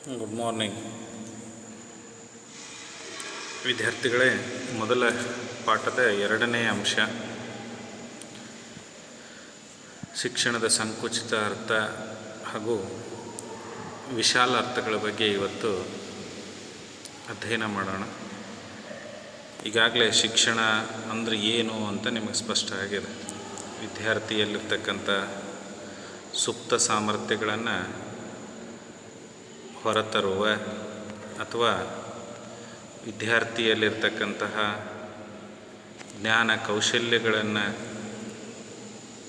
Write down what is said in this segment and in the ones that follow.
Good morning ವಿದ್ಯಾರ್ಥಿಗಳೇ. ಮೊದಲ ಪಾಠದ ಎರಡನೇ ಅಂಶ ಶಿಕ್ಷಣದ ಸಂಕುಚಿತ ಅರ್ಥ ಹಾಗೂ ವಿಶಾಲ ಅರ್ಥಗಳ ಬಗ್ಗೆ ಇವತ್ತು ಅಧ್ಯಯನ ಮಾಡೋಣ. ಈಗಾಗಲೇ ಶಿಕ್ಷಣ ಅಂದರೆ ಏನು ಅಂತ ನಿಮಗೆ ಸ್ಪಷ್ಟ ಆಗಿದೆ. ವಿದ್ಯಾರ್ಥಿಯಲ್ಲಿರ್ತಕ್ಕಂಥ ಸುಪ್ತ ಸಾಮರ್ಥ್ಯಗಳನ್ನು ಹೊರತರುವ ಅಥವಾ ವಿದ್ಯಾರ್ಥಿಯಲ್ಲಿರ್ತಕ್ಕಂತಹ ಜ್ಞಾನ ಕೌಶಲ್ಯಗಳನ್ನು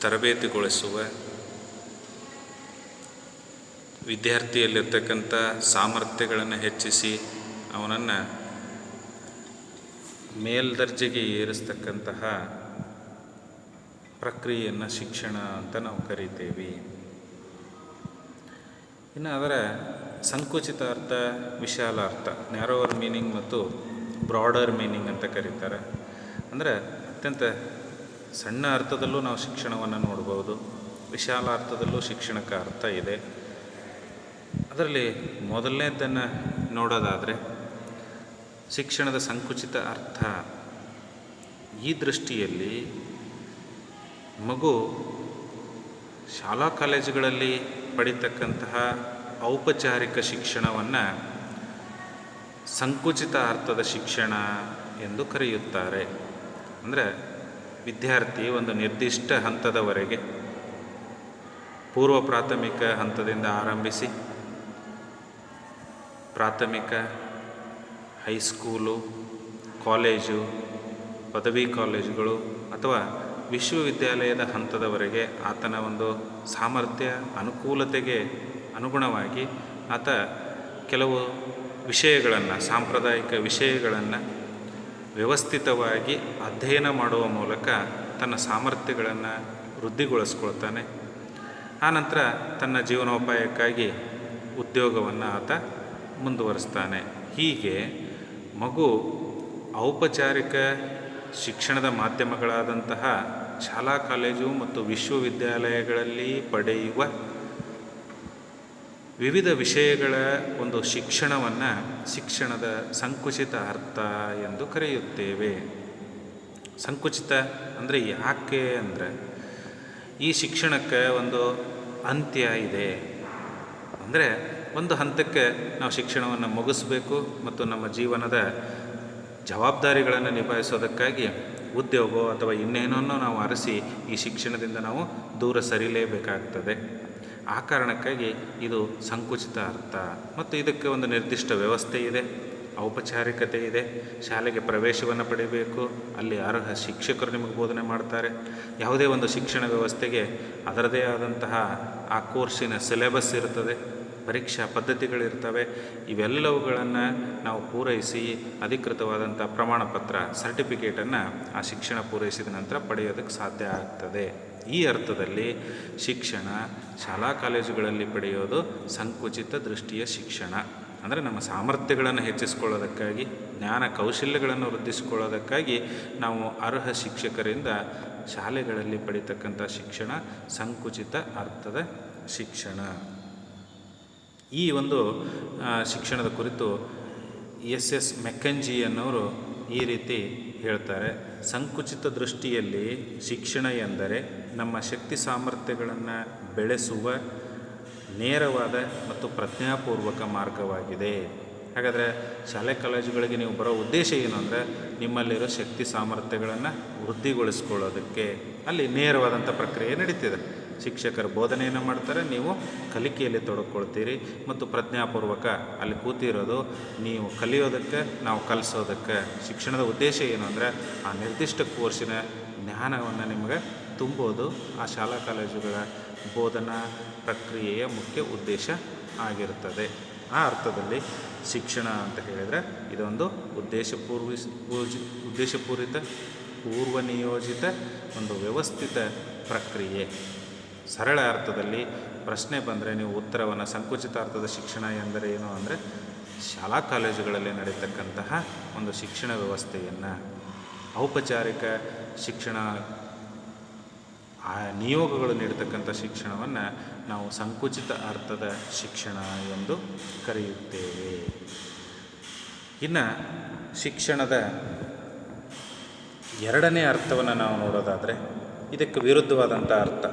ತರಬೇತಿಗೊಳಿಸುವ, ವಿದ್ಯಾರ್ಥಿಯಲ್ಲಿರ್ತಕ್ಕಂಥ ಸಾಮರ್ಥ್ಯಗಳನ್ನು ಹೆಚ್ಚಿಸಿ ಅವನನ್ನು ಮೇಲ್ದರ್ಜೆಗೆ ಏರಿಸ್ತಕ್ಕಂತಹ ಪ್ರಕ್ರಿಯೆಯನ್ನು ಶಿಕ್ಷಣ ಅಂತ ನಾವು ಕರಿತೇವೆ. ಇನ್ನು ಅದರ ಸಂಕುಚಿತ ಅರ್ಥ, ವಿಶಾಲ ಅರ್ಥ, ನ್ಯಾರೋವರ್ ಮೀನಿಂಗ್ ಮತ್ತು ಬ್ರಾಡರ್ ಮೀನಿಂಗ್ ಅಂತ ಕರೀತಾರೆ. ಅಂದರೆ ಅತ್ಯಂತ ಸಣ್ಣ ಅರ್ಥದಲ್ಲೂ ನಾವು ಶಿಕ್ಷಣವನ್ನು ನೋಡ್ಬೋದು, ವಿಶಾಲ ಅರ್ಥದಲ್ಲೂ ಶಿಕ್ಷಣಕ್ಕೆ ಅರ್ಥ ಇದೆ. ಅದರಲ್ಲಿ ಮೊದಲನೇದನ್ನು ನೋಡೋದಾದರೆ ಶಿಕ್ಷಣದ ಸಂಕುಚಿತ ಅರ್ಥ. ಈ ದೃಷ್ಟಿಯಲ್ಲಿ ಮಗು ಶಾಲಾ ಕಾಲೇಜುಗಳಲ್ಲಿ ಪಡಿತಕ್ಕಂತಹ ಔಪಚಾರಿಕ ಶಿಕ್ಷಣವನ್ನು ಸಂಕುಚಿತ ಅರ್ಥದ ಶಿಕ್ಷಣ ಎಂದು ಕರೆಯುತ್ತಾರೆ. ಅಂದರೆ ವಿದ್ಯಾರ್ಥಿ ಒಂದು ನಿರ್ದಿಷ್ಟ ಹಂತದವರೆಗೆ, ಪೂರ್ವ ಪ್ರಾಥಮಿಕ ಹಂತದಿಂದ ಆರಂಭಿಸಿ ಪ್ರಾಥಮಿಕ, ಹೈಸ್ಕೂಲು, ಕಾಲೇಜು, ಪದವಿ ಕಾಲೇಜುಗಳು ಅಥವಾ ವಿಶ್ವವಿದ್ಯಾಲಯದ ಹಂತದವರೆಗೆ ಆತನ ಒಂದು ಸಾಮರ್ಥ್ಯ, ಅನುಕೂಲತೆಗೆ ಅನುಗುಣವಾಗಿ ಆತ ಕೆಲವು ವಿಷಯಗಳನ್ನು, ಸಾಂಪ್ರದಾಯಿಕ ವಿಷಯಗಳನ್ನು ವ್ಯವಸ್ಥಿತವಾಗಿ ಅಧ್ಯಯನ ಮಾಡುವ ಮೂಲಕ ತನ್ನ ಸಾಮರ್ಥ್ಯಗಳನ್ನು ವೃದ್ಧಿಗೊಳಿಸ್ಕೊಳ್ತಾನೆ. ಆನಂತರ ತನ್ನ ಜೀವನೋಪಾಯಕ್ಕಾಗಿ ಉದ್ಯೋಗವನ್ನು ಆತ ಮುಂದುವರಿಸ್ತಾನೆ. ಹೀಗೆ ಮಗು ಔಪಚಾರಿಕ ಶಿಕ್ಷಣದ ಮಾಧ್ಯಮಗಳಾದಂತಹ ಶಾಲಾ ಕಾಲೇಜು ಮತ್ತು ವಿಶ್ವವಿದ್ಯಾಲಯಗಳಲ್ಲಿ ಪಡೆಯುವ ವಿವಿಧ ವಿಷಯಗಳ ಒಂದು ಶಿಕ್ಷಣವನ್ನು ಶಿಕ್ಷಣದ ಸಂಕುಚಿತ ಅರ್ಥ ಎಂದು ಕರೆಯುತ್ತೇವೆ. ಸಂಕುಚಿತ ಅಂದರೆ ಯಾಕೆ ಅಂದರೆ ಈ ಶಿಕ್ಷಣಕ್ಕೆ ಒಂದು ಅಂತ್ಯ ಇದೆ. ಅಂದರೆ ಒಂದು ಹಂತಕ್ಕೆ ನಾವು ಶಿಕ್ಷಣವನ್ನು ಮುಗಿಸ್ಬೇಕು ಮತ್ತು ನಮ್ಮ ಜೀವನದ ಜವಾಬ್ದಾರಿಗಳನ್ನು ನಿಭಾಯಿಸೋದಕ್ಕಾಗಿ ಉದ್ಯೋಗ ಅಥವಾ ಇನ್ನೇನನ್ನು ನಾವು ಅರಸಿ ಈ ಶಿಕ್ಷಣದಿಂದ ನಾವು ದೂರ ಸರಿಯಲೇಬೇಕಾಗ್ತದೆ. ಆ ಕಾರಣಕ್ಕಾಗಿ ಇದು ಸಂಕುಚಿತ ಅರ್ಥ. ಮತ್ತು ಇದಕ್ಕೆ ಒಂದು ನಿರ್ದಿಷ್ಟ ವ್ಯವಸ್ಥೆ ಇದೆ, ಔಪಚಾರಿಕತೆ ಇದೆ. ಶಾಲೆಗೆ ಪ್ರವೇಶವನ್ನು ಪಡೆಯಬೇಕು, ಅಲ್ಲಿ ಅರ್ಹ ಶಿಕ್ಷಕರು ನಿಮಗೆ ಬೋಧನೆ ಮಾಡ್ತಾರೆ. ಯಾವುದೇ ಒಂದು ಶಿಕ್ಷಣ ವ್ಯವಸ್ಥೆಗೆ ಅದರದೇ ಆದಂತಹ ಆ ಕೋರ್ಸಿನ ಸಿಲೆಬಸ್ ಇರ್ತದೆ, ಪರೀಕ್ಷಾ ಪದ್ಧತಿಗಳಿರ್ತವೆ. ಇವೆಲ್ಲವುಗಳನ್ನು ನಾವು ಪೂರೈಸಿ ಅಧಿಕೃತವಾದಂಥ ಪ್ರಮಾಣ ಪತ್ರ, ಸರ್ಟಿಫಿಕೇಟನ್ನು ಆ ಶಿಕ್ಷಣ ಪೂರೈಸಿದ ನಂತರ ಪಡೆಯೋದಕ್ಕೆ ಸಾಧ್ಯ ಆಗ್ತದೆ. ಈ ಅರ್ಥದಲ್ಲಿ ಶಿಕ್ಷಣ ಶಾಲಾ ಕಾಲೇಜುಗಳಲ್ಲಿ ಪಡೆಯೋದು ಸಂಕುಚಿತ ದೃಷ್ಟಿಯ ಶಿಕ್ಷಣ. ಅಂದರೆ ನಮ್ಮ ಸಾಮರ್ಥ್ಯಗಳನ್ನು ಹೆಚ್ಚಿಸ್ಕೊಳ್ಳೋದಕ್ಕಾಗಿ, ಜ್ಞಾನ ಕೌಶಲ್ಯಗಳನ್ನು ವೃದ್ಧಿಸ್ಕೊಳ್ಳೋದಕ್ಕಾಗಿ ನಾವು ಅರ್ಹ ಶಿಕ್ಷಕರಿಂದ ಶಾಲೆಗಳಲ್ಲಿ ಪಡಿತಕ್ಕಂಥ ಶಿಕ್ಷಣ ಸಂಕುಚಿತ ಅರ್ಥದ ಶಿಕ್ಷಣ. ಈ ಒಂದು ಶಿಕ್ಷಣದ ಕುರಿತು ಎಸ್ ಮೆಕೆಂಜಿ ಅನ್ನೋರು ಈ ರೀತಿ ಹೇಳ್ತಾರೆ. ಸಂಕುಚಿತ ದೃಷ್ಟಿಯಲ್ಲಿ ಶಿಕ್ಷಣ ಎಂದರೆ ನಮ್ಮ ಶಕ್ತಿ ಸಾಮರ್ಥ್ಯಗಳನ್ನು ಬೆಳೆಸುವ ನೇರವಾದ ಮತ್ತು ಪ್ರಜ್ಞಾಪೂರ್ವಕ ಮಾರ್ಗವಾಗಿದೆ. ಹಾಗಾದರೆ ಶಾಲೆ ಕಾಲೇಜುಗಳಿಗೆ ನೀವು ಬರೋ ಉದ್ದೇಶ ಏನು ಅಂದರೆ ನಿಮ್ಮಲ್ಲಿರೋ ಶಕ್ತಿ ಸಾಮರ್ಥ್ಯಗಳನ್ನು ವೃದ್ಧಿಗೊಳಿಸ್ಕೊಳ್ಳೋದಕ್ಕೆ. ಅಲ್ಲಿ ನೇರವಾದಂಥ ಪ್ರಕ್ರಿಯೆ ನಡೀತಿದೆ. ಶಿಕ್ಷಕರು ಬೋಧನೆಯನ್ನು ಮಾಡ್ತಾರೆ, ನೀವು ಕಲಿಕೆಯಲ್ಲಿ ತೊಡಕೊಳ್ತೀರಿ ಮತ್ತು ಪ್ರಜ್ಞಾಪೂರ್ವಕ ಅಲ್ಲಿ ಕೂತಿರೋದು ನೀವು ಕಲಿಯೋದಕ್ಕೆ, ನಾವು ಕಲಿಸೋದಕ್ಕೆ. ಶಿಕ್ಷಣದ ಉದ್ದೇಶ ಏನು ಅಂದರೆ ಆ ನಿರ್ದಿಷ್ಟ ಕೋರ್ಸಿನ ಜ್ಞಾನವನ್ನು ನಿಮಗೆ ತುಂಬೋದು ಆ ಶಾಲಾ ಕಾಲೇಜುಗಳ ಬೋಧನಾ ಪ್ರಕ್ರಿಯೆಯ ಮುಖ್ಯ ಉದ್ದೇಶ ಆಗಿರುತ್ತದೆ. ಆ ಅರ್ಥದಲ್ಲಿ ಶಿಕ್ಷಣ ಅಂತ ಹೇಳಿದರೆ ಇದೊಂದು ಉದ್ದೇಶಪೂರಿತ ಪೂರ್ವನಿಯೋಜಿತ ಒಂದು ವ್ಯವಸ್ಥಿತ ಪ್ರಕ್ರಿಯೆ. ಸರಳ ಅರ್ಥದಲ್ಲಿ ಪ್ರಶ್ನೆ ಬಂದರೆ ನೀವು ಉತ್ತರವನ್ನು ಸಂಕುಚಿತ ಅರ್ಥದ ಶಿಕ್ಷಣ ಎಂದರೆ ಏನು ಅಂದರೆ ಶಾಲಾ ಕಾಲೇಜುಗಳಲ್ಲಿ ನಡೀತಕ್ಕಂತಹ ಒಂದು ಶಿಕ್ಷಣ ವ್ಯವಸ್ಥೆಯನ್ನು, ಔಪಚಾರಿಕ ಶಿಕ್ಷಣ ಆ ನಿಯೋಗಗಳು ನೀಡತಕ್ಕಂಥ ಶಿಕ್ಷಣವನ್ನು ನಾವು ಸಂಕುಚಿತ ಅರ್ಥದ ಶಿಕ್ಷಣ ಎಂದು ಕರೆಯುತ್ತೇವೆ. ಇನ್ನು ಶಿಕ್ಷಣದ ಎರಡನೇ ಅರ್ಥವನ್ನು ನಾವು ನೋಡೋದಾದರೆ ಇದಕ್ಕೆ ವಿರುದ್ಧವಾದಂಥ ಅರ್ಥ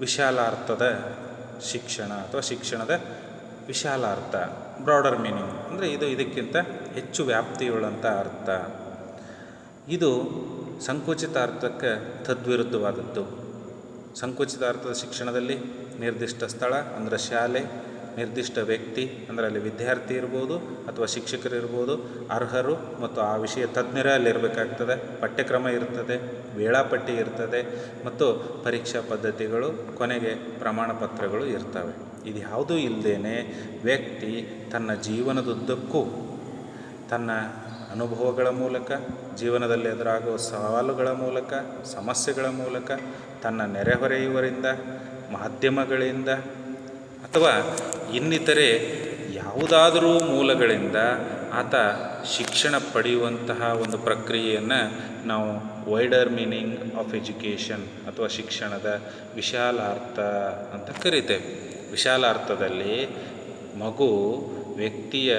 ವಿಶಾಲ ಅರ್ಥದ ಶಿಕ್ಷಣ ಅಥವಾ ಶಿಕ್ಷಣದ ವಿಶಾಲ ಅರ್ಥ, ಬ್ರಾಡರ್ ಮೀನಿಂಗ್ ಅಂದರೆ ಇದಕ್ಕಿಂತ ಹೆಚ್ಚು ವ್ಯಾಪ್ತಿಯುಳ್ಳಂಥ ಅರ್ಥ. ಇದು ಸಂಕುಚಿತ ಅರ್ಥಕ್ಕೆ ತದ್ವಿರುದ್ಧವಾದದ್ದು. ಸಂಕುಚಿತ ಅರ್ಥದ ಶಿಕ್ಷಣದಲ್ಲಿ ನಿರ್ದಿಷ್ಟ ಸ್ಥಳ ಅಂದರೆ ಶಾಲೆ, ನಿರ್ದಿಷ್ಟ ವ್ಯಕ್ತಿ ಅಂದರೆ ಅಲ್ಲಿ ವಿದ್ಯಾರ್ಥಿ ಇರ್ಬೋದು ಅಥವಾ ಶಿಕ್ಷಕರಿರ್ಬೋದು, ಅರ್ಹರು ಮತ್ತು ಆ ವಿಷಯ ತಜ್ಞರೇ ಅಲ್ಲಿರಬೇಕಾಗ್ತದೆ. ಪಠ್ಯಕ್ರಮ ಇರ್ತದೆ, ವೇಳಾಪಟ್ಟಿ ಇರ್ತದೆ ಮತ್ತು ಪರೀಕ್ಷಾ ಪದ್ಧತಿಗಳು, ಕೊನೆಗೆ ಪ್ರಮಾಣ ಪತ್ರಗಳು ಇರ್ತವೆ. ಇದು ಯಾವುದೂ ಇಲ್ಲದೇ ವ್ಯಕ್ತಿ ತನ್ನ ಜೀವನದುದ್ದಕ್ಕೂ ತನ್ನ ಅನುಭವಗಳ ಮೂಲಕ, ಜೀವನದಲ್ಲಿ ಎದುರಾಗುವ ಸವಾಲುಗಳ ಮೂಲಕ, ಸಮಸ್ಯೆಗಳ ಮೂಲಕ, ತನ್ನ ನೆರೆಹೊರೆಯವರಿಂದ, ಮಾಧ್ಯಮಗಳಿಂದ ಅಥವಾ ಇನ್ನಿತರೆ ಯಾವುದಾದರೂ ಮೂಲಗಳಿಂದ ಆತ ಶಿಕ್ಷಣ ಪಡೆಯುವಂತಹ ಒಂದು ಪ್ರಕ್ರಿಯೆಯನ್ನು ನಾವು ವೈಡರ್ ಮೀನಿಂಗ್ ಆಫ್ ಎಜುಕೇಷನ್ ಅಥವಾ ಶಿಕ್ಷಣದ ವಿಶಾಲ ಅರ್ಥ ಅಂತ ಕರಿತೇವೆ. ವಿಶಾಲ ಅರ್ಥದಲ್ಲಿ ಮಗು ವ್ಯಕ್ತಿಯ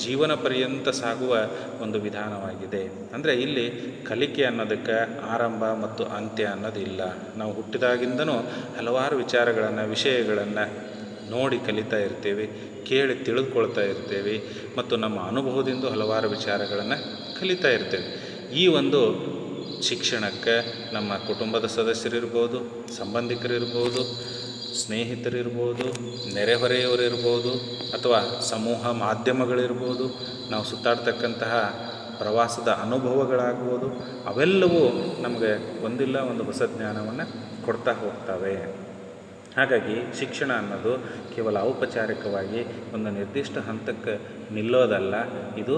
ಜೀವನ ಪರ್ಯಂತ ಸಾಗುವ ಒಂದು ವಿಧಾನವಾಗಿದೆ. ಅಂದರೆ ಇಲ್ಲಿ ಕಲಿಕೆ ಅನ್ನೋದಕ್ಕೆ ಆರಂಭ ಮತ್ತು ಅಂತ್ಯ ಅನ್ನೋದಿಲ್ಲ. ನಾವು ಹುಟ್ಟಿದಾಗಿಂದನೂ ಹಲವಾರು ವಿಷಯಗಳನ್ನು ನೋಡಿ ಕಲಿತಾ ಇರ್ತೇವೆ, ಕೇಳಿ ತಿಳಿದುಕೊಳ್ತಾ ಇರ್ತೇವೆ ಮತ್ತು ನಮ್ಮ ಅನುಭವದಿಂದ ಹಲವಾರು ವಿಚಾರಗಳನ್ನು ಕಲಿತಾ ಇರ್ತೇವೆ. ಈ ಒಂದು ಶಿಕ್ಷಣಕ್ಕೆ ನಮ್ಮ ಕುಟುಂಬದ ಸದಸ್ಯರಿರ್ಬೋದು, ಸಂಬಂಧಿಕರಿರ್ಬೋದು, ಸ್ನೇಹಿತರಿರ್ಬೋದು, ನೆರೆಹೊರೆಯವರಿರ್ಬೋದು ಅಥವಾ ಸಮೂಹ ಮಾಧ್ಯಮಗಳಿರ್ಬೋದು, ನಾವು ಸುತ್ತಾಡ್ತಕ್ಕಂತಹ ಪ್ರವಾಸದ ಅನುಭವಗಳಾಗ್ಬೋದು, ಅವೆಲ್ಲವೂ ನಮಗೆ ಒಂದಿಲ್ಲ ಒಂದು ಹೊಸ ಜ್ಞಾನವನ್ನು ಕೊಡ್ತಾ ಹೋಗ್ತವೆ. ಹಾಗಾಗಿ ಶಿಕ್ಷಣ ಅನ್ನೋದು ಕೇವಲ ಔಪಚಾರಿಕವಾಗಿ ಒಂದು ನಿರ್ದಿಷ್ಟ ಹಂತಕ್ಕೆ ನಿಲ್ಲೋದಲ್ಲ, ಇದು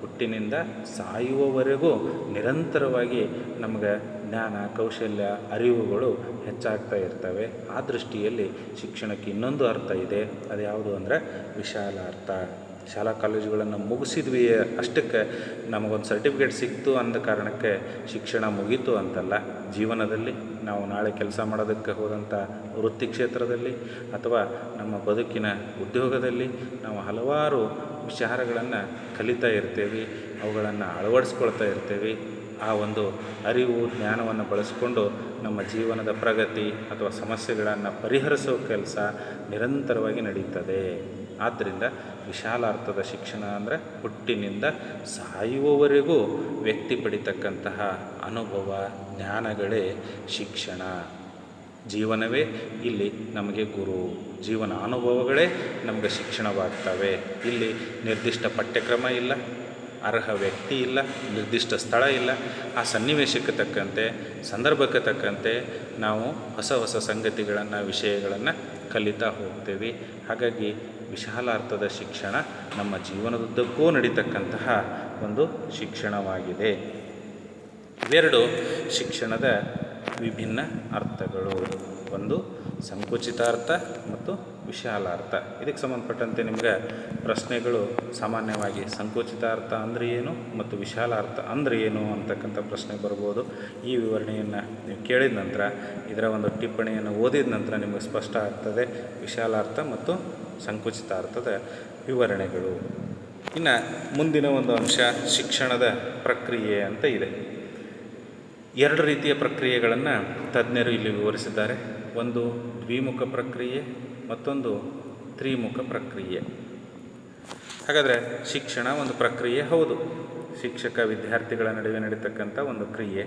ಹುಟ್ಟಿನಿಂದ ಸಾಯುವವರೆಗೂ ನಿರಂತರವಾಗಿ ನಮಗೆ ಜ್ಞಾನ, ಕೌಶಲ್ಯ, ಅರಿವುಗಳು ಹೆಚ್ಚಾಗ್ತಾ ಇರ್ತವೆ. ಆ ದೃಷ್ಟಿಯಲ್ಲಿ ಶಿಕ್ಷಣಕ್ಕೆ ಇನ್ನೊಂದು ಅರ್ಥ ಇದೆ. ಅದು ಯಾವುದು ಅಂದರೆ ವಿಶಾಲ ಅರ್ಥ. ಶಾಲಾ ಕಾಲೇಜುಗಳನ್ನು ಮುಗಿಸಿದ್ವಿ ಅಷ್ಟಕ್ಕೆ ನಮಗೊಂದು ಸರ್ಟಿಫಿಕೇಟ್ ಸಿಕ್ತು ಅಂದ ಕಾರಣಕ್ಕೆ ಶಿಕ್ಷಣ ಮುಗೀತು ಅಂತಲ್ಲ. ಜೀವನದಲ್ಲಿ ನಾವು ನಾಳೆ ಕೆಲಸ ಮಾಡೋದಕ್ಕೆ ಹೋದಂಥ ವೃತ್ತಿ ಕ್ಷೇತ್ರದಲ್ಲಿ ಅಥವಾ ನಮ್ಮ ಬದುಕಿನ ಉದ್ಯೋಗದಲ್ಲಿ ನಾವು ಹಲವಾರು ವಿಚಾರಗಳನ್ನು ಕಲಿತಾ ಇರ್ತೇವೆ, ಅವುಗಳನ್ನು ಅಳವಡಿಸ್ಕೊಳ್ತಾ ಇರ್ತೇವೆ. ಆ ಒಂದು ಅರಿವು, ಜ್ಞಾನವನ್ನು ಬಳಸಿಕೊಂಡು ನಮ್ಮ ಜೀವನದ ಪ್ರಗತಿ ಅಥವಾ ಸಮಸ್ಯೆಗಳನ್ನು ಪರಿಹರಿಸೋ ಕೆಲಸ ನಿರಂತರವಾಗಿ ನಡೀತದೆ. ಆದ್ದರಿಂದ ವಿಶಾಲ ಅರ್ಥದ ಶಿಕ್ಷಣ ಅಂದರೆ ಹುಟ್ಟಿನಿಂದ ಸಾಯುವವರೆಗೂ ವ್ಯಕ್ತಿ ಪಡಿತಕ್ಕಂತಹ ಅನುಭವ, ಜ್ಞಾನಗಳೇ ಶಿಕ್ಷಣ. ಜೀವನವೇ ಇಲ್ಲಿ ನಮಗೆ ಗುರು. ಜೀವನ ಅನುಭವಗಳೇ ನಮಗೆ ಶಿಕ್ಷಣವಾಗ್ತವೆ. ಇಲ್ಲಿ ನಿರ್ದಿಷ್ಟ ಪಠ್ಯಕ್ರಮ ಇಲ್ಲ, ಅರ್ಹ ವ್ಯಕ್ತಿ ಇಲ್ಲ, ನಿರ್ದಿಷ್ಟ ಸ್ಥಳ ಇಲ್ಲ. ಆ ಸನ್ನಿವೇಶಕ್ಕೆ ತಕ್ಕಂತೆ, ಸಂದರ್ಭಕ್ಕೆ ತಕ್ಕಂತೆ ನಾವು ಹೊಸ ಸಂಗತಿಗಳನ್ನು, ವಿಷಯಗಳನ್ನು ಕಲಿತಾ ಹೋಗ್ತೇವೆ. ಹಾಗಾಗಿ ವಿಶಾಲ ಅರ್ಥದ ಶಿಕ್ಷಣ ನಮ್ಮ ಜೀವನದುದ್ದಕ್ಕೂ ನಡೀತಕ್ಕಂತಹ ಒಂದು ಶಿಕ್ಷಣವಾಗಿದೆ. ಇವೆರಡು ಶಿಕ್ಷಣದ ವಿಭಿನ್ನ ಅರ್ಥಗಳು. ಒಂದು ಸಂಕುಚಿತ ಅರ್ಥ ಮತ್ತು ವಿಶಾಲ ಅರ್ಥ. ಇದಕ್ಕೆ ಸಂಬಂಧಪಟ್ಟಂತೆ ನಿಮಗೆ ಪ್ರಶ್ನೆಗಳು ಸಾಮಾನ್ಯವಾಗಿ ಸಂಕುಚಿತ ಅರ್ಥ ಅಂದರೆ ಏನು ಮತ್ತು ವಿಶಾಲ ಅರ್ಥ ಅಂದರೆ ಏನು ಅಂತಕ್ಕಂಥ ಪ್ರಶ್ನೆ ಬರ್ಬೋದು. ಈ ವಿವರಣೆಯನ್ನು ನೀವು ಕೇಳಿದ ನಂತರ, ಇದರ ಒಂದು ಟಿಪ್ಪಣಿಯನ್ನು ಓದಿದ ನಂತರ ನಿಮಗೆ ಸ್ಪಷ್ಟ ಆಗ್ತದೆ ವಿಶಾಲ ಅರ್ಥ ಮತ್ತು ಸಂಕುಚಿತ ಅರ್ಥದ ವಿವರಣೆಗಳು. ಇನ್ನು ಮುಂದಿನ ಒಂದು ಅಂಶ ಶಿಕ್ಷಣದ ಪ್ರಕ್ರಿಯೆ ಅಂತ ಇದೆ. ಎರಡು ರೀತಿಯ ಪ್ರಕ್ರಿಯೆಗಳನ್ನು ತಜ್ಞರು ಇಲ್ಲಿ ವಿವರಿಸಿದ್ದಾರೆ. ಒಂದು ದ್ವಿಮುಖ ಪ್ರಕ್ರಿಯೆ, ಮತ್ತೊಂದು ತ್ರಿಮುಖ ಪ್ರಕ್ರಿಯೆ. ಹಾಗಾದರೆ ಶಿಕ್ಷಣ ಒಂದು ಪ್ರಕ್ರಿಯೆ ಹೌದು. ಶಿಕ್ಷಕ ವಿದ್ಯಾರ್ಥಿಗಳ ನಡುವೆ ನಡೀತಕ್ಕಂಥ ಒಂದು ಕ್ರಿಯೆ.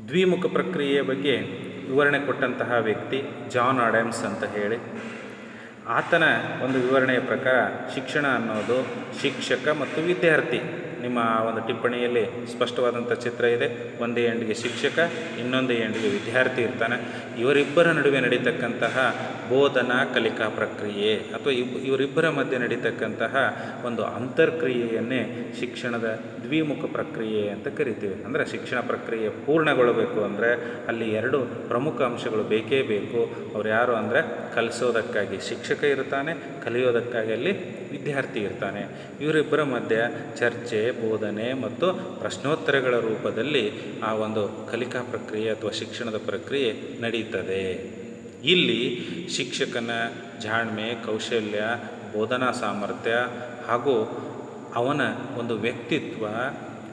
ದ್ವಿಮುಖ ಪ್ರಕ್ರಿಯೆಯ ಬಗ್ಗೆ ವಿವರಣೆ ಕೊಟ್ಟಂತಹ ವ್ಯಕ್ತಿ ಜಾನ್ ಆಡಮ್ಸ್ ಅಂತ ಹೇಳಿ. ಆತನ ಒಂದು ವಿವರಣೆಯ ಪ್ರಕಾರ ಶಿಕ್ಷಣ ಅನ್ನೋದು ಶಿಕ್ಷಕ ಮತ್ತು ವಿದ್ಯಾರ್ಥಿ. ನಿಮ್ಮ ಒಂದು ಟಿಪ್ಪಣಿಯಲ್ಲಿ ಸ್ಪಷ್ಟವಾದಂಥ ಚಿತ್ರ ಇದೆ. ಒಂದೇ ಎಂಡಿಗೆ ಶಿಕ್ಷಕ, ಇನ್ನೊಂದೇ ಎಂಡಿಗೆ ವಿದ್ಯಾರ್ಥಿ ಇರ್ತಾನೆ. ಇವರಿಬ್ಬರ ನಡುವೆ ನಡೀತಕ್ಕಂತಹ ಬೋಧನಾ ಕಲಿಕಾ ಪ್ರಕ್ರಿಯೆ ಅಥವಾ ಇವರಿಬ್ಬರ ಮಧ್ಯೆ ನಡೀತಕ್ಕಂತಹ ಒಂದು ಅಂತರ್ಕ್ರಿಯೆಯನ್ನೇ ಶಿಕ್ಷಣದ ದ್ವಿಮುಖ ಪ್ರಕ್ರಿಯೆ ಅಂತ ಕರಿತೀವಿ. ಅಂದರೆ ಶಿಕ್ಷಣ ಪ್ರಕ್ರಿಯೆ ಪೂರ್ಣಗೊಳ್ಳಬೇಕು ಅಂದರೆ ಅಲ್ಲಿ ಎರಡು ಪ್ರಮುಖ ಅಂಶಗಳು ಬೇಕೇ ಬೇಕು. ಅವ್ರು ಯಾರು ಅಂದರೆ ಕಲಿಸೋದಕ್ಕಾಗಿ ಶಿಕ್ಷಕ ಇರ್ತಾನೆ, ಕಲಿಯೋದಕ್ಕಾಗಿ ಅಲ್ಲಿ ವಿದ್ಯಾರ್ಥಿ ಇರ್ತಾನೆ. ಇವರಿಬ್ಬರ ಮಧ್ಯೆ ಚರ್ಚೆ, ಬೋಧನೆ ಮತ್ತು ಪ್ರಶ್ನೋತ್ತರಗಳ ರೂಪದಲ್ಲಿ ಆ ಒಂದು ಕಲಿಕಾ ಪ್ರಕ್ರಿಯೆ ಅಥವಾ ಶಿಕ್ಷಣದ ಪ್ರಕ್ರಿಯೆ ನಡೀತದೆ. ಇಲ್ಲಿ ಶಿಕ್ಷಕನ ಜಾಣ್ಮೆ, ಕೌಶಲ್ಯ, ಬೋಧನಾ ಸಾಮರ್ಥ್ಯ ಹಾಗೂ ಅವನ ಒಂದು ವ್ಯಕ್ತಿತ್ವ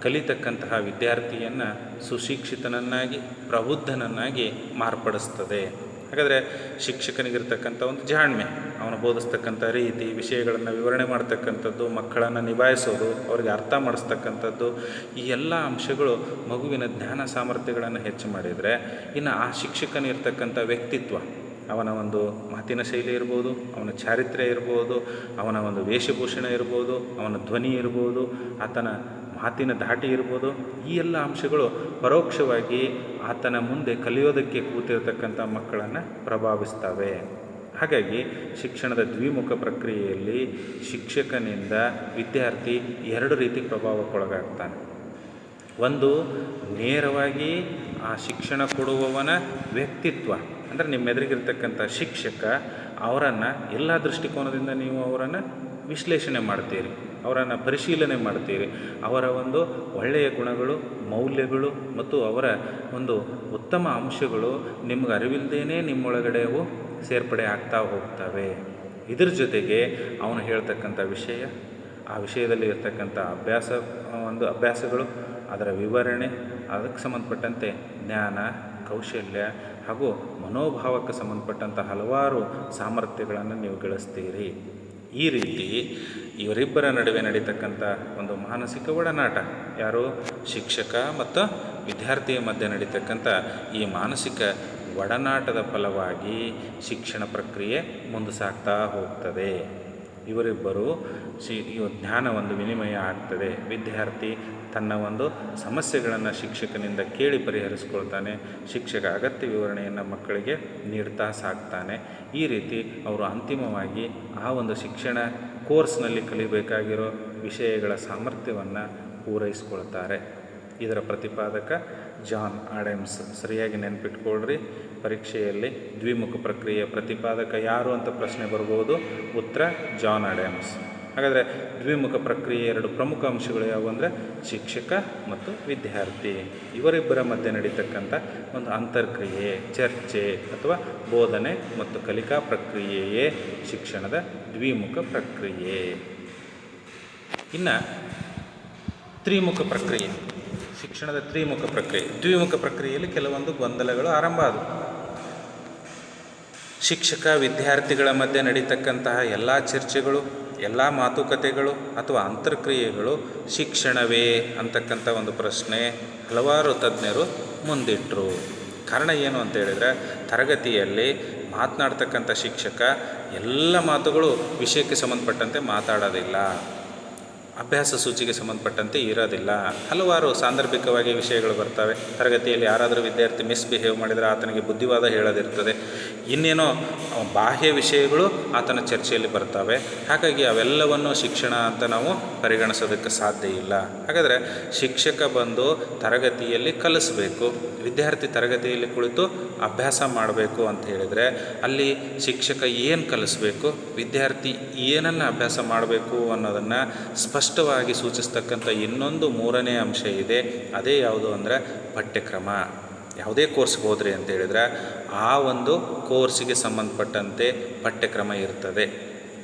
ಕಲಿತಕ್ಕಂತಹ ವಿದ್ಯಾರ್ಥಿಯನ್ನು ಸುಶಿಕ್ಷಿತನನ್ನಾಗಿ, ಪ್ರಬುದ್ಧನನ್ನಾಗಿ ಮಾರ್ಪಡಿಸ್ತದೆ. ಹಾಗಾದರೆ ಶಿಕ್ಷಕನಿಗಿರ್ತಕ್ಕಂಥ ಒಂದು ಜಾಣ್ಮೆ, ಅವನು ಬೋಧಿಸ್ತಕ್ಕಂಥ ರೀತಿ, ವಿಷಯಗಳನ್ನು ವಿವರಣೆ ಮಾಡ್ತಕ್ಕಂಥದ್ದು, ಮಕ್ಕಳನ್ನು ನಿಭಾಯಿಸೋದು, ಅವರಿಗೆ ಅರ್ಥ ಮಾಡಿಸ್ತಕ್ಕಂಥದ್ದು, ಈ ಎಲ್ಲ ಅಂಶಗಳು ಮಗುವಿನ ಜ್ಞಾನ ಸಾಮರ್ಥ್ಯಗಳನ್ನು ಹೆಚ್ಚು ಮಾಡಿದರೆ, ಇನ್ನು ಆ ಶಿಕ್ಷಕನಿರ್ತಕ್ಕಂಥ ವ್ಯಕ್ತಿತ್ವ, ಅವನ ಒಂದು ಮಾತಿನ ಶೈಲಿ ಇರ್ಬೋದು, ಅವನ ಚಾರಿತ್ರ್ಯ ಇರ್ಬೋದು, ಅವನ ಒಂದು ವೇಷಭೂಷಣ ಇರ್ಬೋದು, ಅವನ ಧ್ವನಿ ಇರ್ಬೋದು, ಆತನ ಮಾತಿನ ಧಾಟಿ ಇರ್ಬೋದು, ಈ ಎಲ್ಲ ಅಂಶಗಳು ಪರೋಕ್ಷವಾಗಿ ಆತನ ಮುಂದೆ ಕಲಿಯೋದಕ್ಕೆ ಕೂತಿರತಕ್ಕಂಥ ಮಕ್ಕಳನ್ನು ಪ್ರಭಾವಿಸ್ತವೆ. ಹಾಗಾಗಿ ಶಿಕ್ಷಣದ ದ್ವಿಮುಖ ಪ್ರಕ್ರಿಯೆಯಲ್ಲಿ ಶಿಕ್ಷಕನಿಂದ ವಿದ್ಯಾರ್ಥಿ ಎರಡು ರೀತಿ ಪ್ರಭಾವಕ್ಕೊಳಗಾಗ್ತಾನೆ. ಒಂದು, ನೇರವಾಗಿ ಆ ಶಿಕ್ಷಣ ಕೊಡುವವನ ವ್ಯಕ್ತಿತ್ವ, ಅಂದರೆ ನಿಮ್ಮ ಎದುರಿಗಿರ್ತಕ್ಕಂಥ ಶಿಕ್ಷಕ, ಅವರನ್ನು ಎಲ್ಲ ದೃಷ್ಟಿಕೋನದಿಂದ ನೀವು ಅವರನ್ನು ವಿಶ್ಲೇಷಣೆ ಮಾಡ್ತೀರಿ, ಅವರನ್ನು ಪರಿಶೀಲನೆ ಮಾಡ್ತೀರಿ. ಅವರ ಒಂದು ಒಳ್ಳೆಯ ಗುಣಗಳು, ಮೌಲ್ಯಗಳು ಮತ್ತು ಅವರ ಒಂದು ಉತ್ತಮ ಅಂಶಗಳು ನಿಮ್ಗೆ ಅರಿವಿಲ್ಲದೇ ನಿಮ್ಮೊಳಗಡೆ ಅವು ಸೇರ್ಪಡೆ ಆಗ್ತಾ ಹೋಗ್ತವೆ. ಇದ್ರ ಜೊತೆಗೆ ಅವನು ಹೇಳ್ತಕ್ಕಂಥ ವಿಷಯ, ಆ ವಿಷಯದಲ್ಲಿ ಇರ್ತಕ್ಕಂಥ ಅಭ್ಯಾಸಗಳು, ಅದರ ವಿವರಣೆ, ಅದಕ್ಕೆ ಸಂಬಂಧಪಟ್ಟಂತೆ ಜ್ಞಾನ, ಕೌಶಲ್ಯ ಹಾಗೂ ಮನೋಭಾವಕ್ಕೆ ಸಂಬಂಧಪಟ್ಟಂಥ ಹಲವಾರು ಸಾಮರ್ಥ್ಯಗಳನ್ನು ನೀವು ಗಳಿಸ್ತೀರಿ. ಈ ರೀತಿ ಇವರಿಬ್ಬರ ನಡುವೆ ನಡೀತಕ್ಕಂಥ ಒಂದು ಮಾನಸಿಕ ಒಡನಾಟ, ಯಾರು ಶಿಕ್ಷಕ ಮತ್ತು ವಿದ್ಯಾರ್ಥಿಯ ಮಧ್ಯೆ ನಡೀತಕ್ಕಂಥ ಈ ಮಾನಸಿಕ ಒಡನಾಟದ ಫಲವಾಗಿ ಶಿಕ್ಷಣ ಪ್ರಕ್ರಿಯೆ ಮುಂದೆ ಸಾಗ್ತಾ ಹೋಗ್ತದೆ. ಇವರಿಬ್ಬರು ಜ್ಞಾನ ಒಂದು ವಿನಿಮಯ ಆಗ್ತದೆ. ವಿದ್ಯಾರ್ಥಿ ತನ್ನ ಒಂದು ಸಮಸ್ಯೆಗಳನ್ನು ಶಿಕ್ಷಕನಿಂದ ಕೇಳಿ ಪರಿಹರಿಸ್ಕೊಳ್ತಾನೆ, ಶಿಕ್ಷಕ ಅಗತ್ಯ ವಿವರಣೆಯನ್ನು ಮಕ್ಕಳಿಗೆ ನೀಡ್ತಾ ಸಾಕ್ತಾನೆ. ಈ ರೀತಿ ಅವರು ಅಂತಿಮವಾಗಿ ಆ ಒಂದು ಶಿಕ್ಷಣ ಕೋರ್ಸ್ನಲ್ಲಿ ಕಲಿಬೇಕಾಗಿರೋ ವಿಷಯಗಳ ಸಾಮರ್ಥ್ಯವನ್ನು ಪೂರೈಸ್ಕೊಳ್ತಾರೆ. ಇದರ ಪ್ರತಿಪಾದಕ ಜಾನ್ ಆಡಮ್ಸ್. ಸರಿಯಾಗಿ ನೆನಪಿಟ್ಕೊಳ್ರಿ, ಪರೀಕ್ಷೆಯಲ್ಲಿ ದ್ವಿಮುಖ ಪ್ರಕ್ರಿಯೆಯ ಪ್ರತಿಪಾದಕ ಯಾರು ಅಂತ ಪ್ರಶ್ನೆ ಬರ್ಬೋದು. ಉತ್ತರ ಜಾನ್ ಆಡಮ್ಸ್. ಹಾಗಾದರೆ ದ್ವಿಮುಖ ಪ್ರಕ್ರಿಯೆ ಎರಡು ಪ್ರಮುಖ ಅಂಶಗಳು ಯಾವುವು ಅಂದರೆ ಶಿಕ್ಷಕ ಮತ್ತು ವಿದ್ಯಾರ್ಥಿ, ಇವರಿಬ್ಬರ ಮಧ್ಯೆ ನಡೀತಕ್ಕಂಥ ಒಂದು ಅಂತರ್ಕ್ರಿಯೆ, ಚರ್ಚೆ ಅಥವಾ ಬೋಧನೆ ಮತ್ತು ಕಲಿಕಾ ಪ್ರಕ್ರಿಯೆಯೇ ಶಿಕ್ಷಣದ ದ್ವಿಮುಖ ಪ್ರಕ್ರಿಯೆ. ಇನ್ನು ತ್ರಿಮುಖ ಪ್ರಕ್ರಿಯೆ, ಶಿಕ್ಷಣದ ತ್ರಿಮುಖ ಪ್ರಕ್ರಿಯೆ. ದ್ವಿಮುಖ ಪ್ರಕ್ರಿಯೆಯಲ್ಲಿ ಕೆಲವೊಂದು ಗೊಂದಲಗಳು ಆರಂಭ ಆದವು. ಶಿಕ್ಷಕ ವಿದ್ಯಾರ್ಥಿಗಳ ಮಧ್ಯೆ ನಡೀತಕ್ಕಂತಹ ಎಲ್ಲ ಚರ್ಚೆಗಳು, ಎಲ್ಲ ಮಾತುಕತೆಗಳು ಅಥವಾ ಅಂತರ್ಕ್ರಿಯೆಗಳು ಶಿಕ್ಷಣವೇ ಅಂತಕ್ಕಂಥ ಒಂದು ಪ್ರಶ್ನೆ ಹಲವಾರು ತಜ್ಞರು ಮುಂದಿಟ್ಟರು. ಕಾರಣ ಏನು ಅಂತ ಹೇಳಿದರೆ, ತರಗತಿಯಲ್ಲಿ ಮಾತನಾಡ್ತಕ್ಕಂಥ ಶಿಕ್ಷಕ ಎಲ್ಲ ಮಾತುಗಳು ವಿಷಯಕ್ಕೆ ಸಂಬಂಧಪಟ್ಟಂತೆ ಮಾತಾಡೋದಿಲ್ಲ, ಅಭ್ಯಾಸ ಸೂಚಿಗೆ ಸಂಬಂಧಪಟ್ಟಂತೆ ಇರೋದಿಲ್ಲ. ಹಲವಾರು ಸಾಂದರ್ಭಿಕವಾಗಿ ವಿಷಯಗಳು ಬರ್ತವೆ. ತರಗತಿಯಲ್ಲಿ ಯಾರಾದರೂ ವಿದ್ಯಾರ್ಥಿ ಮಿಸ್ಬಿಹೇವ್ ಮಾಡಿದರೆ ಆತನಿಗೆ ಬುದ್ಧಿವಾದ ಹೇಳೋದಿರ್ತದೆ, ಇನ್ನೇನೋ ಬಾಹ್ಯ ವಿಷಯಗಳು ಆತನ ಚರ್ಚೆಯಲ್ಲಿ ಬರ್ತವೆ. ಹಾಗಾಗಿ ಅವೆಲ್ಲವನ್ನು ಶಿಕ್ಷಣ ಅಂತ ನಾವು ಪರಿಗಣಿಸೋದಕ್ಕೆ ಸಾಧ್ಯ ಇಲ್ಲ. ಹಾಗಾದರೆ ಶಿಕ್ಷಕ ಬಂದು ತರಗತಿಯಲ್ಲಿ ಕಲಿಸ್ಬೇಕು, ವಿದ್ಯಾರ್ಥಿ ತರಗತಿಯಲ್ಲಿ ಕುಳಿತು ಅಭ್ಯಾಸ ಮಾಡಬೇಕು ಅಂತ ಹೇಳಿದರೆ ಅಲ್ಲಿ ಶಿಕ್ಷಕ ಏನು ಕಲಿಸ್ಬೇಕು, ವಿದ್ಯಾರ್ಥಿ ಏನನ್ನು ಅಭ್ಯಾಸ ಮಾಡಬೇಕು ಅನ್ನೋದನ್ನು ಸ್ಪಷ್ಟವಾಗಿ ಸೂಚಿಸ್ತಕ್ಕಂಥ ಇನ್ನೊಂದು ಮೂರನೇ ಅಂಶ ಇದೆ. ಅದೇ ಯಾವುದು ಅಂದರೆ ಪಠ್ಯಕ್ರಮ. ಯಾವುದೇ ಕೋರ್ಸ್ಗೆ ಹೋದ್ರಿ ಅಂತ ಹೇಳಿದರೆ ಆ ಒಂದು ಕೋರ್ಸಿಗೆ ಸಂಬಂಧಪಟ್ಟಂತೆ ಪಠ್ಯಕ್ರಮ ಇರ್ತದೆ.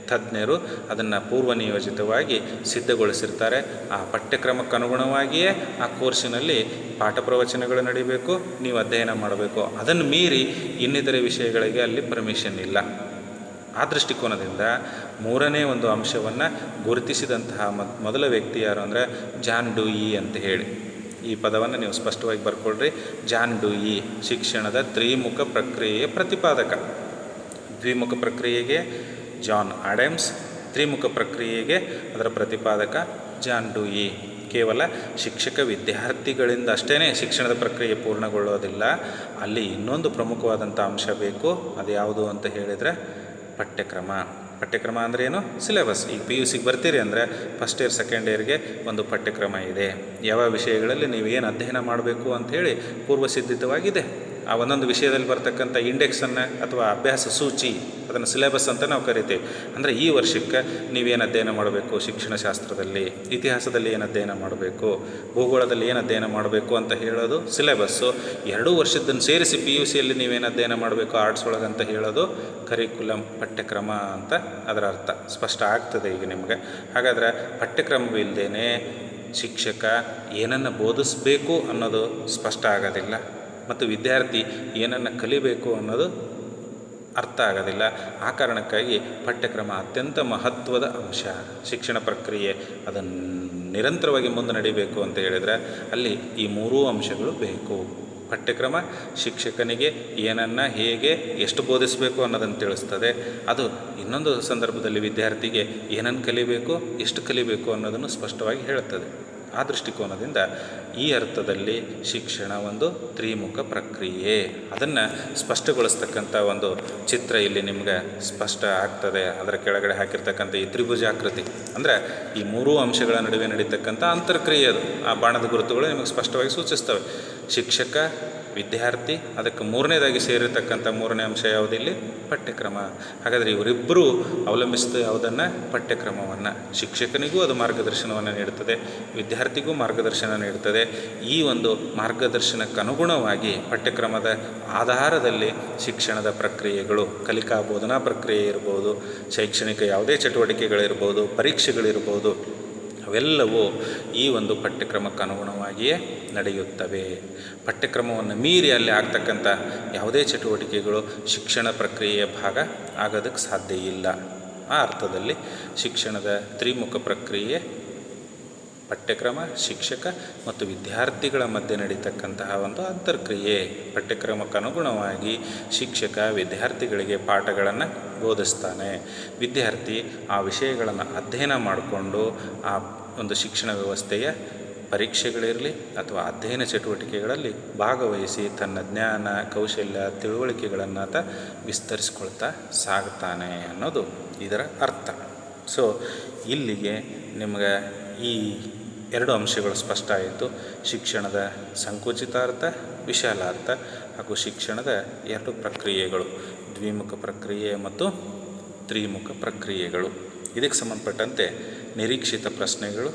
ತಜ್ಞರು ಅದನ್ನು ಪೂರ್ವ ನಿಯೋಜಿತವಾಗಿ ಸಿದ್ಧಗೊಳಿಸಿರ್ತಾರೆ. ಆ ಪಠ್ಯಕ್ರಮಕ್ಕೆ ಅನುಗುಣವಾಗಿಯೇ ಆ ಕೋರ್ಸಿನಲ್ಲಿ ಪಾಠ ಪ್ರವಚನಗಳು ನಡೀಬೇಕು, ನೀವು ಅಧ್ಯಯನ ಮಾಡಬೇಕು. ಅದನ್ನು ಮೀರಿ ಇನ್ನಿತರೆ ವಿಷಯಗಳಿಗೆ ಅಲ್ಲಿ ಪರ್ಮಿಷನ್ ಇಲ್ಲ. ಆ ದೃಷ್ಟಿಕೋನದಿಂದ ಮೂರನೇ ಒಂದು ಅಂಶವನ್ನು ಗುರುತಿಸಿದಂತಹ ಮೊದಲ ವ್ಯಕ್ತಿ ಯಾರು ಅಂದರೆ ಜಾನ್ ಡ್ಯೂಯಿ ಅಂತ ಹೇಳಿ. ಈ ಪದವನ್ನು ನೀವು ಸ್ಪಷ್ಟವಾಗಿ ಬರ್ಕೊಳ್ರಿ. ಜಾನ್ ಡ್ಯೂಯಿ ಶಿಕ್ಷಣದ ತ್ರಿಮುಖ ಪ್ರಕ್ರಿಯೆಯ ಪ್ರತಿಪಾದಕ. ದ್ವಿಮುಖ ಪ್ರಕ್ರಿಯೆಗೆ ಜಾನ್ ಆಡಮ್ಸ್, ತ್ರಿಮುಖ ಪ್ರಕ್ರಿಯೆಗೆ ಅದರ ಪ್ರತಿಪಾದಕ ಜಾನ್ ಡ್ಯೂಯಿ. ಕೇವಲ ಶಿಕ್ಷಕ ವಿದ್ಯಾರ್ಥಿಗಳಿಂದ ಅಷ್ಟೇ ಶಿಕ್ಷಣದ ಪ್ರಕ್ರಿಯೆ ಪೂರ್ಣಗೊಳ್ಳೋದಿಲ್ಲ, ಅಲ್ಲಿ ಇನ್ನೊಂದು ಪ್ರಮುಖವಾದಂಥ ಅಂಶ ಬೇಕು. ಅದು ಯಾವುದು ಅಂತ ಹೇಳಿದರೆ ಪಠ್ಯಕ್ರಮ. ಪಠ್ಯಕ್ರಮ ಅಂದರೆ ಏನು? ಸಿಲೆಬಸ್. ಈಗ PUCಗೆ ಬರ್ತೀರಿ ಅಂದರೆ ಫಸ್ಟ್ ಇಯರ್ ಸೆಕೆಂಡ್ ಇಯರ್ಗೆ ಒಂದು ಪಠ್ಯಕ್ರಮ ಇದೆ. ಯಾವ ವಿಷಯಗಳಲ್ಲಿ ನೀವು ಏನು ಅಧ್ಯಯನ ಮಾಡಬೇಕು ಅಂಥೇಳಿ ಪೂರ್ವಸಿದ್ಧಿತವಾಗಿದೆ. ಆ ಒಂದೊಂದು ವಿಷಯದಲ್ಲಿ ಬರ್ತಕ್ಕಂಥ ಇಂಡೆಕ್ಸನ್ನು ಅಥವಾ ಅಭ್ಯಾಸ ಸೂಚಿ, ಅದನ್ನು ಸಿಲೆಬಸ್ ಅಂತ ನಾವು ಕರಿತೇವೆ. ಅಂದರೆ ಈ ವರ್ಷಕ್ಕೆ ನೀವೇನು ಅಧ್ಯಯನ ಮಾಡಬೇಕು, ಶಿಕ್ಷಣಶಾಸ್ತ್ರದಲ್ಲಿ, ಇತಿಹಾಸದಲ್ಲಿ ಏನು ಅಧ್ಯಯನ ಮಾಡಬೇಕು, ಭೂಗೋಳದಲ್ಲಿ ಏನು ಅಧ್ಯಯನ ಮಾಡಬೇಕು ಅಂತ ಹೇಳೋದು ಸಿಲೆಬಸ್ಸು. 2 ವರ್ಷದ್ದನ್ನು ಸೇರಿಸಿ PUCಯಲ್ಲಿ ನೀವೇನು ಅಧ್ಯಯನ ಮಾಡಬೇಕು ಆರ್ಟ್ಸ್ ಒಳಗಂತ ಹೇಳೋದು ಕರಿಕ್ಯುಲಮ್, ಪಠ್ಯಕ್ರಮ ಅಂತ ಅದರ ಅರ್ಥ ಸ್ಪಷ್ಟ ಆಗ್ತದೆ ಈಗ ನಿಮಗೆ. ಹಾಗಾದರೆ ಪಠ್ಯಕ್ರಮವಿಲ್ಲದೇ ಶಿಕ್ಷಕ ಏನನ್ನು ಬೋಧಿಸಬೇಕು ಅನ್ನೋದು ಸ್ಪಷ್ಟ ಆಗೋದಿಲ್ಲ, ಮತ್ತು ವಿದ್ಯಾರ್ಥಿ ಏನನ್ನು ಕಲಿಬೇಕು ಅನ್ನೋದು ಅರ್ಥ ಆಗೋದಿಲ್ಲ. ಆ ಕಾರಣಕ್ಕಾಗಿ ಪಠ್ಯಕ್ರಮ ಅತ್ಯಂತ ಮಹತ್ವದ ಅಂಶ. ಶಿಕ್ಷಣ ಪ್ರಕ್ರಿಯೆ ಅದನ್ನು ನಿರಂತರವಾಗಿ ಮುಂದೆ ನಡಿಬೇಕು ಅಂತ ಹೇಳಿದರೆ ಅಲ್ಲಿ ಈ 3 ಅಂಶಗಳು ಬೇಕು. ಪಠ್ಯಕ್ರಮ ಶಿಕ್ಷಕನಿಗೆ ಏನನ್ನು ಹೇಗೆ ಎಷ್ಟು ಬೋಧಿಸಬೇಕು ಅನ್ನೋದನ್ನು ತಿಳಿಸ್ತದೆ. ಅದು ಇನ್ನೊಂದು ಸಂದರ್ಭದಲ್ಲಿ ವಿದ್ಯಾರ್ಥಿಗೆ ಏನನ್ನು ಕಲಿಬೇಕು, ಎಷ್ಟು ಕಲಿಬೇಕು ಅನ್ನೋದನ್ನು ಸ್ಪಷ್ಟವಾಗಿ ಹೇಳುತ್ತದೆ. ಆ ದೃಷ್ಟಿಕೋನದಿಂದ ಈ ಅರ್ಥದಲ್ಲಿ ಶಿಕ್ಷಣ ಒಂದು ತ್ರಿಮುಖ ಪ್ರಕ್ರಿಯೆ. ಅದನ್ನು ಸ್ಪಷ್ಟಗೊಳಿಸ್ತಕ್ಕಂಥ ಒಂದು ಚಿತ್ರ ಇಲ್ಲಿ ನಿಮ್ಗೆ ಸ್ಪಷ್ಟ ಆಗ್ತದೆ. ಅದರ ಕೆಳಗಡೆ ಹಾಕಿರ್ತಕ್ಕಂಥ ಈ ತ್ರಿಭುಜಾಕೃತಿ ಅಂದರೆ ಈ 3 ಅಂಶಗಳ ನಡುವೆ ನಡೀತಕ್ಕಂಥ ಅಂತರ್ಕ್ರಿಯೆ. ಅದು ಆ ಬಾಣದ ಗುರುತುಗಳು ನಿಮಗೆ ಸ್ಪಷ್ಟವಾಗಿ ಸೂಚಿಸ್ತವೆ. ಶಿಕ್ಷಕ, ವಿದ್ಯಾರ್ಥಿ, ಅದಕ್ಕೆ 3ನೇದಾಗಿ ಸೇರಿರ್ತಕ್ಕಂಥ 3ನೇ ಅಂಶ ಯಾವುದಿಲ್ಲಿ? ಪಠ್ಯಕ್ರಮ. ಹಾಗಾದರೆ ಇವರಿಬ್ಬರೂ ಅವಲಂಬಿಸಿದ ಯಾವುದನ್ನು? ಪಠ್ಯಕ್ರಮವನ್ನು. ಶಿಕ್ಷಕನಿಗೂ ಅದು ಮಾರ್ಗದರ್ಶನವನ್ನು ನೀಡುತ್ತದೆ, ವಿದ್ಯಾರ್ಥಿಗೂ ಮಾರ್ಗದರ್ಶನ ನೀಡುತ್ತದೆ. ಈ ಒಂದು ಮಾರ್ಗದರ್ಶನಕ್ಕನುಗುಣವಾಗಿ ಪಠ್ಯಕ್ರಮದ ಆಧಾರದಲ್ಲಿ ಶಿಕ್ಷಣದ ಪ್ರಕ್ರಿಯೆಗಳು, ಕಲಿಕಾ ಬೋಧನಾ ಪ್ರಕ್ರಿಯೆ ಇರ್ಬೋದು, ಶೈಕ್ಷಣಿಕ ಯಾವುದೇ ಚಟುವಟಿಕೆಗಳಿರ್ಬೋದು, ಪರೀಕ್ಷೆಗಳಿರ್ಬೋದು, ಅವೆಲ್ಲವೂ ಈ ಒಂದು ಪಠ್ಯಕ್ರಮಕ್ಕೆ ಅನುಗುಣವಾಗಿಯೇ ನಡೆಯುತ್ತವೆ. ಪಠ್ಯಕ್ರಮವನ್ನು ಮೀರಿ ಅಲ್ಲಿ ಆಗ್ತಕ್ಕಂಥ ಯಾವುದೇ ಚಟುವಟಿಕೆಗಳು ಶಿಕ್ಷಣ ಪ್ರಕ್ರಿಯೆಯ ಭಾಗ ಆಗೋದಕ್ಕೆ ಸಾಧ್ಯ ಇಲ್ಲ. ಆ ಅರ್ಥದಲ್ಲಿ ಶಿಕ್ಷಣದ ತ್ರಿಮುಖ ಪ್ರಕ್ರಿಯೆ ಪಠ್ಯಕ್ರಮ, ಶಿಕ್ಷಕ ಮತ್ತು ವಿದ್ಯಾರ್ಥಿಗಳ ಮಧ್ಯೆ ನಡೀತಕ್ಕಂತಹ ಒಂದು ಅಂತರ್ಕ್ರಿಯೆ. ಪಠ್ಯಕ್ರಮಕ್ಕೆ ಅನುಗುಣವಾಗಿ ಶಿಕ್ಷಕ ವಿದ್ಯಾರ್ಥಿಗಳಿಗೆ ಪಾಠಗಳನ್ನು ಬೋಧಿಸ್ತಾನೆ. ವಿದ್ಯಾರ್ಥಿ ಆ ವಿಷಯಗಳನ್ನು ಅಧ್ಯಯನ ಮಾಡಿಕೊಂಡು ಆ ಒಂದು ಶಿಕ್ಷಣ ವ್ಯವಸ್ಥೆಯ ಪರೀಕ್ಷೆಗಳಿರಲಿ ಅಥವಾ ಅಧ್ಯಯನ ಚಟುವಟಿಕೆಗಳಲ್ಲಿ ಭಾಗವಹಿಸಿ ತನ್ನ ಜ್ಞಾನ, ಕೌಶಲ್ಯ, ತಿಳುವಳಿಕೆಗಳನ್ನು ಆತ ವಿಸ್ತರಿಸ್ಕೊಳ್ತಾ ಸಾಗ್ತಾನೆ ಅನ್ನೋದು ಇದರ ಅರ್ಥ. ಸೊ ಇಲ್ಲಿಗೆ ನಿಮಗೆ ಈ 2 ಅಂಶಗಳು ಸ್ಪಷ್ಟ ಆಯಿತು. ಶಿಕ್ಷಣದ ಸಂಕುಚಿತಾರ್ಥ, ವಿಶಾಲಾರ್ಥ ಹಾಗೂ ಶಿಕ್ಷಣದ 2 ಪ್ರಕ್ರಿಯೆಗಳು, ದ್ವಿಮುಖ ಪ್ರಕ್ರಿಯೆ ಮತ್ತು ತ್ರಿಮುಖ ಪ್ರಕ್ರಿಯೆಗಳು. ಇದಕ್ಕೆ ಸಂಬಂಧಪಟ್ಟಂತೆ ನಿರೀಕ್ಷಿತ ಪ್ರಶ್ನೆಗಳು,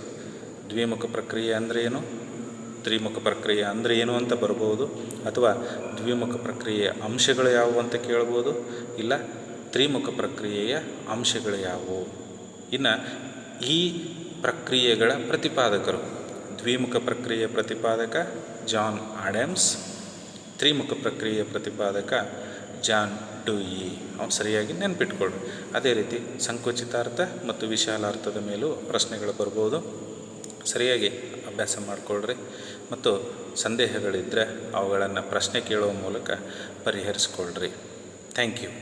ದ್ವಿಮುಖ ಪ್ರಕ್ರಿಯೆ ಅಂದರೆ ಏನು, ತ್ರಿಮುಖ ಪ್ರಕ್ರಿಯೆ ಅಂದರೆ ಏನು ಅಂತ ಬರ್ಬೋದು, ಅಥವಾ ದ್ವಿಮುಖ ಪ್ರಕ್ರಿಯೆಯ ಅಂಶಗಳು ಯಾವುವು ಅಂತ ಕೇಳ್ಬೋದು, ಇಲ್ಲ ತ್ರಿಮುಖ ಪ್ರಕ್ರಿಯೆಯ ಅಂಶಗಳು ಯಾವುವು. ಇನ್ನು ಈ ಪ್ರಕ್ರಿಯೆಗಳ ಪ್ರತಿಪಾದಕರು, ದ್ವಿಮುಖ ಪ್ರಕ್ರಿಯೆಯ ಪ್ರತಿಪಾದಕ ಜಾನ್ ಆಡಮ್ಸ್, ತ್ರಿಮುಖ ಪ್ರಕ್ರಿಯೆಯ ಪ್ರತಿಪಾದಕ ಜಾನ್ ಡ್ಯೂಯಿ. ಅವ್ನು ಸರಿಯಾಗಿ ನೆನ್ಪಿಟ್ಕೊಳ್ರಿ. ಅದೇ ರೀತಿ ಸಂಕುಚಿತಾರ್ಥ ಮತ್ತು ವಿಶಾಲಾರ್ಥದ ಮೇಲೂ ಪ್ರಶ್ನೆಗಳು ಬರ್ಬೋದು. ಸರಿಯಾಗಿ ಅಭ್ಯಾಸ ಮಾಡಿಕೊಳ್ರಿ ಮತ್ತು ಸಂದೇಹಗಳಿದ್ದರೆ ಅವುಗಳನ್ನು ಪ್ರಶ್ನೆ ಕೇಳುವ ಮೂಲಕ ಪರಿಹರಿಸ್ಕೊಳ್ರಿ. Thank you.